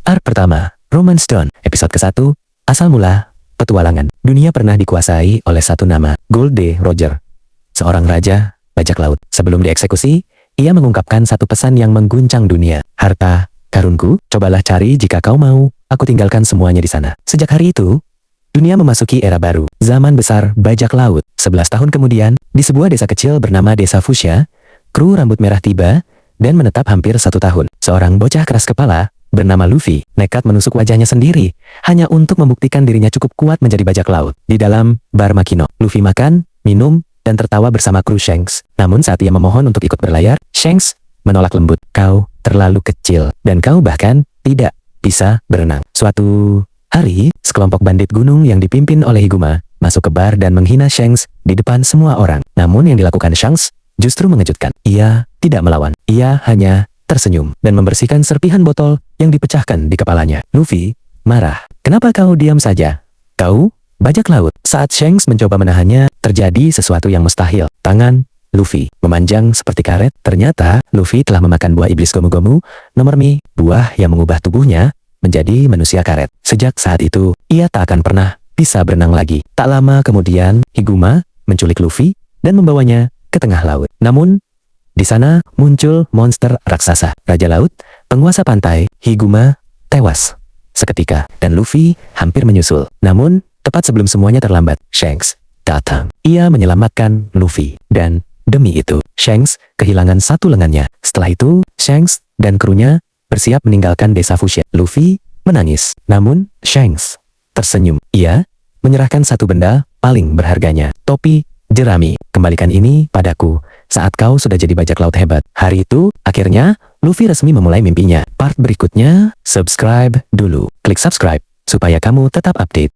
Arc pertama, Romance Dawn, episode ke-1, asal mula, petualangan. Dunia pernah dikuasai oleh satu nama, Gold D. Roger. Seorang raja, bajak laut. Sebelum dieksekusi, ia mengungkapkan satu pesan yang mengguncang dunia. Harta, karunku, cobalah cari jika kau mau, aku tinggalkan semuanya di sana. Sejak hari itu, dunia memasuki era baru, zaman besar bajak laut. 11 tahun kemudian, di sebuah desa kecil bernama Desa Fuchsia, kru rambut merah tiba, dan menetap hampir 1 tahun. Seorang bocah keras kepala, bernama Luffy, nekat menusuk wajahnya sendiri, hanya untuk membuktikan dirinya cukup kuat menjadi bajak laut. Di dalam bar Makino, Luffy makan, minum, dan tertawa bersama kru Shanks. Namun saat ia memohon untuk ikut berlayar, Shanks menolak lembut. Kau terlalu kecil, dan kau bahkan tidak bisa berenang. Suatu hari, sekelompok bandit gunung yang dipimpin oleh Higuma masuk ke bar dan menghina Shanks di depan semua orang. Namun yang dilakukan Shanks justru mengejutkan. Ia tidak melawan. Ia hanya tersenyum dan membersihkan serpihan botol yang dipecahkan di kepalanya. Luffy marah. Kenapa kau diam saja? Kau bajak laut. Saat Shanks mencoba menahannya, terjadi sesuatu yang mustahil. Tangan Luffy memanjang seperti karet. Ternyata Luffy telah memakan buah iblis Gomu-Gomu nomor Mi, buah yang mengubah tubuhnya menjadi manusia karet. Sejak saat itu, ia tak akan pernah bisa berenang lagi. Tak lama kemudian, Higuma menculik Luffy dan membawanya ke tengah laut. Namun, di sana muncul monster raksasa. Raja Laut, penguasa pantai, Higuma, tewas seketika. Dan Luffy hampir menyusul. Namun, tepat sebelum semuanya terlambat, Shanks datang. Ia menyelamatkan Luffy. Dan demi itu, Shanks kehilangan satu lengannya. Setelah itu, Shanks dan krunya bersiap meninggalkan desa Fuchsia. Luffy menangis. Namun, Shanks tersenyum. Ia menyerahkan satu benda paling berharganya. Topi jerami. Kembalikan ini padaku saat kau sudah jadi bajak laut hebat. Hari itu, akhirnya, Luffy resmi memulai mimpinya. Part berikutnya, subscribe dulu. Klik subscribe, supaya kamu tetap update.